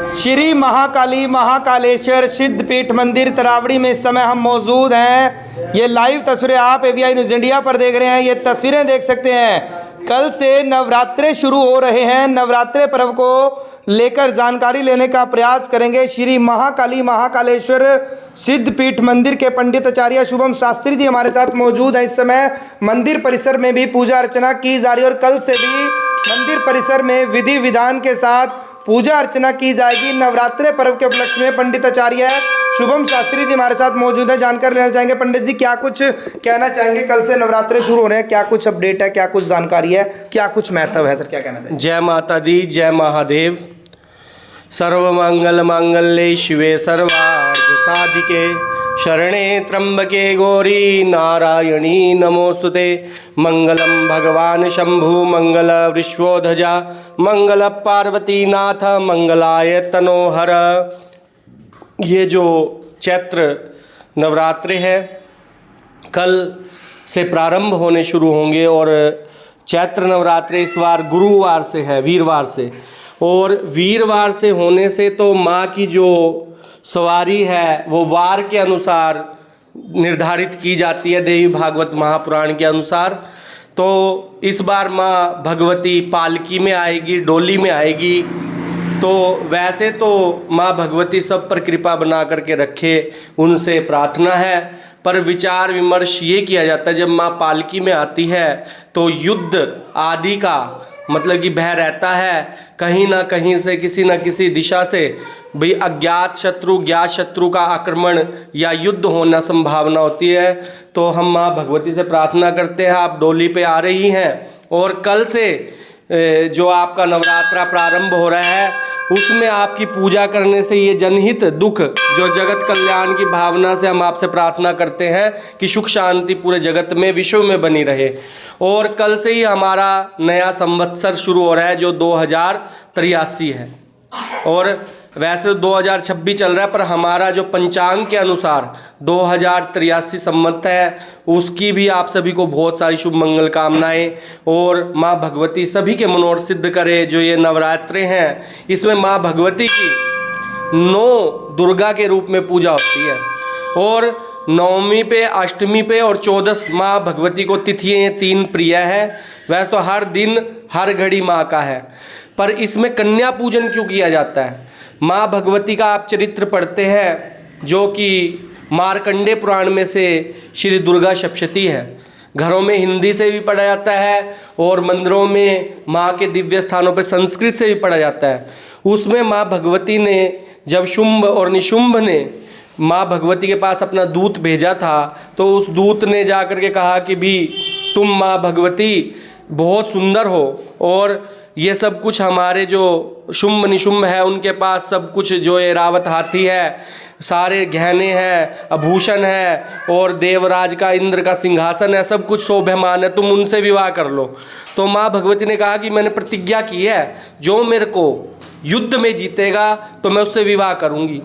श्री महाकाली महाकालेश्वर सिद्धपीठ मंदिर तरावड़ी में इस समय हम मौजूद हैं। ये लाइव तस्वीरें आप AVI न्यूज़ इंडिया पर देख रहे हैं। ये तस्वीरें देख सकते हैं। कल से नवरात्रे शुरू हो रहे हैं। नवरात्रे पर्व को लेकर जानकारी लेने का प्रयास करेंगे। श्री महाकाली महाकालेश्वर सिद्धपीठ मंदिर के पंडित आचार्य शुभम शास्त्री जी हमारे साथ मौजूद हैं। इस समय मंदिर परिसर में भी पूजा अर्चना की जा रही है और कल से भी मंदिर परिसर में विधि विधान के साथ पूजा अर्चना की जाएगी। नवरात्रे पर्व के उपलक्ष्य में पंडित आचार्य शुभम शास्त्री जी हमारे साथ मौजूद है। जानकारी लेना चाहेंगे। पंडित जी, क्या कुछ कहना चाहेंगे? कल से नवरात्रे शुरू हो रहे हैं, क्या कुछ अपडेट है, क्या कुछ जानकारी है, क्या कुछ महत्व है सर, क्या कहना चाहिए? जय माता दी, जय महादेव। सर्वमंगल मांगल्ये शिवे सर्वार्थ साधिके शरणे त्र्यंबके गौरी नारायणी नमोस्तुते। मंगलम भगवान शंभु मंगल वृषभोध्वजा मंगल पार्वती नाथ मंगलाय तनोहर। ये जो चैत्र नवरात्रे है कल से प्रारंभ होने शुरू होंगे और चैत्र नवरात्रे इस बार गुरुवार से है, वीरवार से। और वीरवार से होने से तो माँ की जो सवारी है वो वार के अनुसार निर्धारित की जाती है, देवी भागवत महापुराण के अनुसार। तो इस बार माँ भगवती पालकी में आएगी, डोली में आएगी। तो वैसे तो माँ भगवती सब पर कृपा बना करके रखे, उनसे प्रार्थना है। पर विचार विमर्श ये किया जाता है जब माँ पालकी में आती है तो युद्ध आदि का मतलब कि भय रहता है। कहीं ना कहीं से किसी न किसी दिशा से भाई अज्ञात शत्रु ज्ञात शत्रु का आक्रमण या युद्ध होना संभावना होती है। तो हम माँ भगवती से प्रार्थना करते हैं, आप डोली पे आ रही हैं और कल से जो आपका नवरात्रा प्रारंभ हो रहा है उसमें आपकी पूजा करने से ये जनहित दुख जो जगत कल्याण की भावना से हम आपसे प्रार्थना करते हैं कि सुख शांति पूरे जगत में विश्व में बनी रहे। और कल से ही हमारा नया संवत्सर शुरू हो रहा है जो 2083 है और वैसे 2026 चल रहा है, पर हमारा जो पंचांग के अनुसार 2083 संवत है उसकी भी आप सभी को बहुत सारी शुभ मंगल कामनाएं। और माँ भगवती सभी के मनोरथ सिद्ध करे। जो ये नवरात्रे हैं इसमें माँ भगवती की 9 दुर्गा के रूप में पूजा होती है और नवमी पे, अष्टमी पे और 14 माँ भगवती को तिथियाँ ये 3 प्रिय है। वैसे तो हर दिन हर घड़ी माँ का है, पर इसमें कन्या पूजन क्यों किया जाता है? माँ भगवती का आप चरित्र पढ़ते हैं जो कि मार्कंडे पुराण में से श्री दुर्गा सप्तशती है। घरों में हिंदी से भी पढ़ा जाता है और मंदिरों में माँ के दिव्य स्थानों पर संस्कृत से भी पढ़ा जाता है। उसमें माँ भगवती ने जब शुंभ और निशुंभ ने माँ भगवती के पास अपना दूत भेजा था तो उस दूत ने जा कर के कहा कि भी तुम माँ भगवती बहुत सुंदर हो और ये सब कुछ हमारे जो शुंभ निशुंभ है उनके पास सब कुछ जो एरावत हाथी है, सारे गहने हैं, आभूषण है और देवराज का इंद्र का सिंहासन है, सब कुछ शोभमान है, तुम उनसे विवाह कर लो। तो माँ भगवती ने कहा कि मैंने प्रतिज्ञा की है जो मेरे को युद्ध में जीतेगा तो मैं उससे विवाह करूँगी।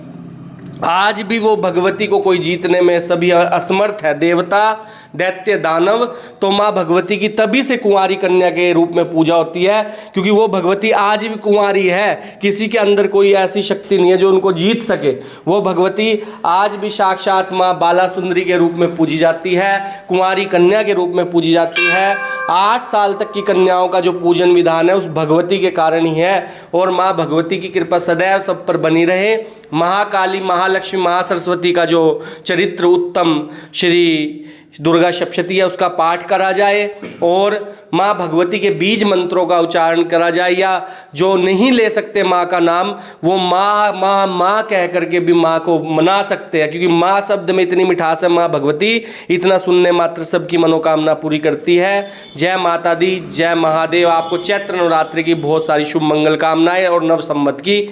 आज भी वो भगवती को कोई जीतने में सभी असमर्थ है, देवता दैत्य दानव। तो माँ भगवती की तभी से कुंवारी कन्या के रूप में पूजा होती है क्योंकि वो भगवती आज भी कुंवारी है। किसी के अंदर कोई ऐसी शक्ति नहीं है जो उनको जीत सके। वो भगवती आज भी साक्षात माँ बाला सुंदरी के रूप में पूजी जाती है, कुंवारी कन्या के रूप में पूजी जाती है। 8 साल तक की कन्याओं का जो पूजन विधान है उस भगवती के कारण ही है और माँ भगवती की कृपा सदैव सब पर बनी रहे। महाकाली महालक्ष्मी महासरस्वती का जो चरित्र उत्तम श्री दुर्गा सप्तशती है उसका पाठ करा जाए और माँ भगवती के बीज मंत्रों का उच्चारण करा जाए, या जो नहीं ले सकते माँ का नाम वो माँ माँ माँ कह करके भी माँ को मना सकते हैं क्योंकि माँ शब्द में इतनी मिठास है। माँ भगवती इतना सुनने मात्र सबकी मनोकामना पूरी करती है। जय माता दी, जय महादेव। आपको चैत्र नवरात्रि की बहुत सारी शुभ मंगल कामनाएं और नव संवत की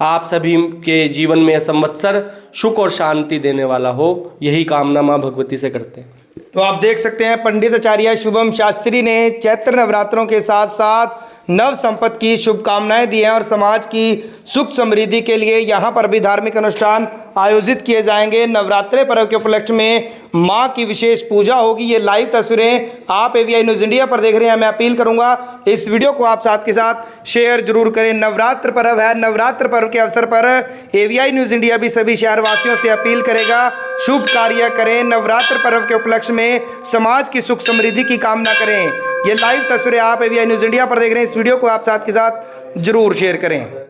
आप सभी के जीवन में संवत्सर सुख और शांति देने वाला हो, यही कामना माँ भगवती से करते हैं। तो आप देख सकते हैं पंडित आचार्य शुभम शास्त्री ने चैत्र नवरात्रों के साथ साथ नव संपत्ति की शुभकामनाएं दी हैं और समाज की सुख समृद्धि के लिए यहाँ पर भी धार्मिक अनुष्ठान आयोजित किए जाएंगे। नवरात्रे पर्व के उपलक्ष्य में मां की विशेष पूजा होगी। ये लाइव तस्वीरें आप एवीआई न्यूज़ इंडिया पर देख रहे हैं। मैं अपील करूंगा इस वीडियो को आप साथ के साथ शेयर जरूर करें। नवरात्र पर्व है, नवरात्र पर्व के अवसर पर एवीआई न्यूज़ इंडिया भी सभी शहरवासियों से अपील करेगा, शुभ कार्य करें। नवरात्र पर्व के उपलक्ष्य में समाज की सुख समृद्धि की कामना करें। ये लाइव तस्वीरें आप एवीआई न्यूज़ इंडिया पर देख रहे हैं। इस वीडियो को आप साथ के साथ जरूर शेयर करें।